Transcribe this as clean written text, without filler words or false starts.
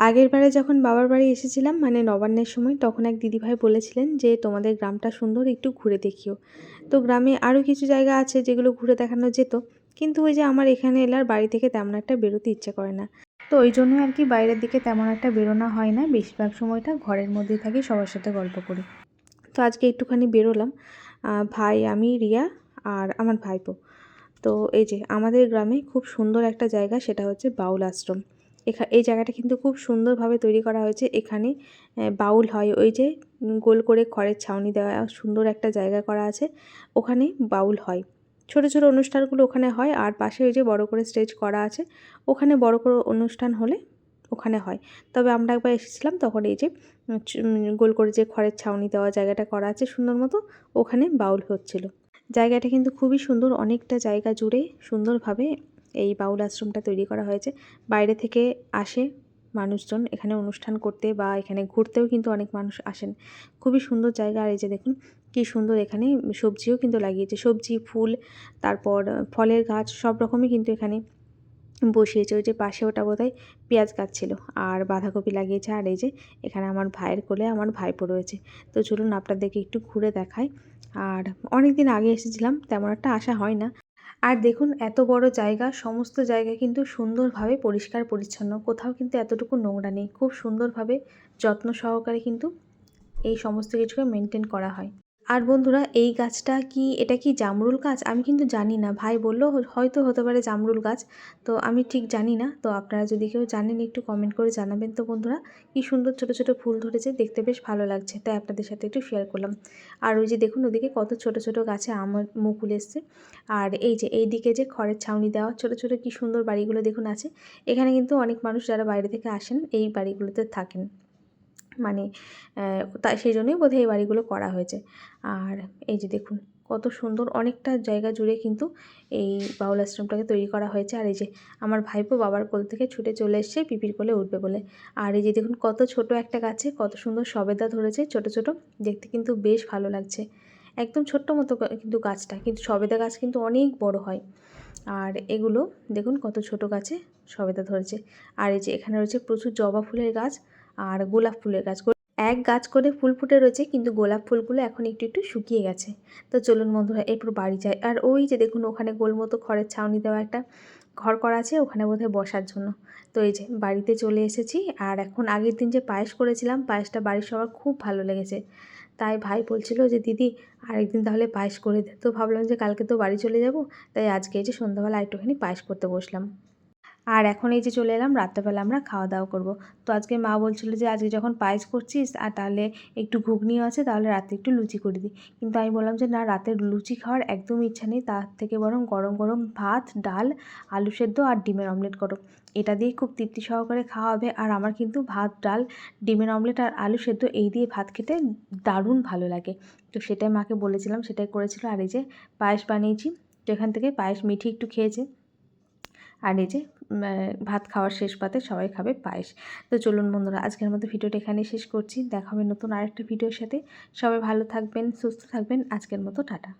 আগের বারে যখন বাবার বাড়ি এসেছিলাম মানে নবান্নের সময়, তখন এক দিদিভাই বলেছিলেন যে তোমাদের গ্রামটা সুন্দর, একটু ঘুরে দেখিও। তো গ্রামে আরও কিছু জায়গা আছে যেগুলো ঘুরে দেখানো যেত, কিন্তু ওই যে আমার এখানে এলে আর বাড়ি থেকে তেমন একটা বেরোতে ইচ্ছে করে না। তো ওই জন্যই আর কি বাইরের দিকে তেমন একটা বেরোনো হয় না, বেশিরভাগ সময়টা ঘরের মধ্যেই থাকি, সবার সাথে গল্প করি। তো আজকে একটুখানি বেরোলাম, ভাই, আমি, রিয়া আর আমার ভাইপো। তো এই যে আমাদের গ্রামে খুব সুন্দর একটা জায়গা, সেটা হচ্ছে বাউল আশ্রম। এই জায়গাটা কিন্তু খুব সুন্দরভাবে তৈরি করা হয়েছে। এখানে বাউল হয়, ওই যে গোল করে খড়ের ছাউনি দেওয়া সুন্দর একটা জায়গা করা আছে, ওখানে বাউল হয়। ছোট ছোট অনুষ্ঠানগুলো ওখানে হয়, আর পাশে ওই যে বড় করে স্টেজ করা আছে, ওখানে বড় করে অনুষ্ঠান হলে ওখানে হয়। তবে আমরা একবার এসেছিলাম, তখন এই যে গোল করে যে খড়ের ছাউনি দেওয়া জায়গাটা করা আছে সুন্দর মতো, ওখানে বাউল হচ্ছিল। জায়গাটা কিন্তু খুবই সুন্দর, অনেকটা জায়গা জুড়ে সুন্দরভাবে এই বাউল আশ্রমটা তৈরি করা হয়েছে। বাইরে থেকে আসে মানুষজন এখানে অনুষ্ঠান করতে, বা এখানে ঘুরতেও কিন্তু অনেক মানুষ আসেন। খুবই সুন্দর জায়গা। আর এই যে দেখুন কী সুন্দর, এখানে সবজিও কিন্তু লাগিয়েছে, সবজি, ফুল, তারপর ফলের গাছ, সব রকমই কিন্তু এখানে বসিয়েছে। ওই যে পাশে ওটা বোধহয় পেঁয়াজ গাছ ছিল, আর বাঁধাকপি লাগিয়েছে। আর এই যে এখানে আমার ভাইয়ের কোলে আমার ভাইপো রয়েছে। তো চলুন আপনাদেরকে একটু ঘুরে দেখাই। আর অনেক দিন আগে এসেছিলাম, তেমন একটা আসা হয় না। আর দেখুন এত বড় জায়গা, সমস্ত জায়গা কিন্তু সুন্দরভাবে পরিষ্কার পরিচ্ছন্ন, কোথাও কিন্তু এতটুকু নোংরা নেই। খুব সুন্দরভাবে যত্ন সহকারে কিন্তু এই সমস্ত কিছুকে মেনটেন করা হয়। আর বন্ধুরা, এই গাছটা কি, এটা কি জামরুল গাছ? আমি কিন্তু জানি না। ভাই বলল হয়তো হতে পারে জামরুল গাছ, তো আমি ঠিক জানি না। তো আপনারা যদি কেউ জানেন একটু কমেন্ট করে জানাবেন। তো বন্ধুরা, কি সুন্দর ছোট ছোট ফুল ধরেছে, দেখতে বেশ ভালো লাগছে, তাই আপনাদের সাথে একটু শেয়ার করলাম। আর ওই যে দেখুন ওদিকে কত ছোট ছোট গাছে আমের মুকুল এসছে। আর এই যে এইদিকে যে খড়ের ছাউনি দেওয়া ছোট ছোট কি সুন্দর বাড়িগুলো দেখুন আছে। এখানে কিন্তু অনেক মানুষ যারা বাইরে থেকে আসেন এই বাড়িগুলোতে থাকেন, মানে তাই সেই জন্যই বোধহয় এই বাড়িগুলো করা হয়েছে। আর এই যে দেখুন কত সুন্দর, অনেকটা জায়গা জুড়ে কিন্তু এই বাউল আশ্রমটাকে তৈরি করা হয়েছে। আর এই যে আমার ভাইপো বাবার কোল থেকে ছুটে চলে এসছে পিপির কোলে উঠবে বলে। আর এই যে দেখুন কত ছোট একটা গাছে কত সুন্দর সবেদা ধরেছে, ছোট ছোট, দেখতে কিন্তু বেশ ভালো লাগছে। একদম ছোট্ট মতো কিন্তু গাছটা, কিন্তু সবেদা গাছ কিন্তু অনেক বড় হয়। আর এগুলো দেখুন কত ছোট গাছে সবেদা ধরেছে। আর এই যে এখানে রয়েছে প্রচুর জবা ফুলের গাছ আর গোলাপ ফুলের গাছ। এক গাছ করে ফুল ফুটে রয়েছে, কিন্তু গোলাপ ফুলগুলো এখন একটু একটু শুকিয়ে গেছে। তো চলুন বন্ধুরা এরপর বাড়ি যাই। আর ওই যে দেখুন ওখানে গোল মতো খড়ের ছাউনি দেওয়া একটা ঘর করা আছে, ওখানে বোধহয় বসার জন্য। তো এই যে বাড়িতে চলে এসেছি। আর এখন আগের দিন যে পায়েস করেছিলাম, পায়েসটা বাড়ির সবার খুব ভালো লেগেছে। তাই ভাই বলছিল যে দিদি আরেকদিন তাহলে পায়েস করে দে। তো ভাবলাম যে কালকে তো বাড়ি চলে যাব, তাই আজকে এই যে সন্ধ্যাবেলা একটুখানি পায়েস করতে বসলাম। আর এখন এই যে চলে এলাম, রাত্রেবেলা আমরা খাওয়া দাওয়া করব। তো আজকে মা বলছিল যে আজকে যখন পায়েস করছিস আর তাহলে একটু ঘুগনিও আছে, তাহলে রাতে একটু লুচি করে দিই। কিন্তু আমি বললাম যে না, রাতের লুচি খাওয়ার একদম ইচ্ছা নেই, তার থেকে বরং গরম গরম ভাত, ডাল, আলু সেদ্ধ আর ডিমের অমলেট করো, এটা দিয়ে খুব তৃপ্তি সহকারে খাওয়া হবে। আর আমার কিন্তু ভাত, ডাল, ডিমের অমলেট আর আলু সেদ্ধ এই দিয়ে ভাত খেতে দারুণ ভালো লাগে। তো সেটাই মাকে বলেছিলাম, সেটাই করেছিল। আর এই যে পায়েস বানিয়েছি, তো এখান থেকে পায়েস মিঠি একটু খেয়েছে। আর এই যে ভাত খাওয়ার শেষ পাতে সবাই খাবে পায়েস। তো চলুন বন্ধুরা, আজকের মতো ভিডিওটা এখানেই শেষ করছি। দেখা হবে নতুন আরেকটা ভিডিওর সাথে। সবাই ভালো থাকবেন, সুস্থ থাকবেন। আজকের মতো টাটা।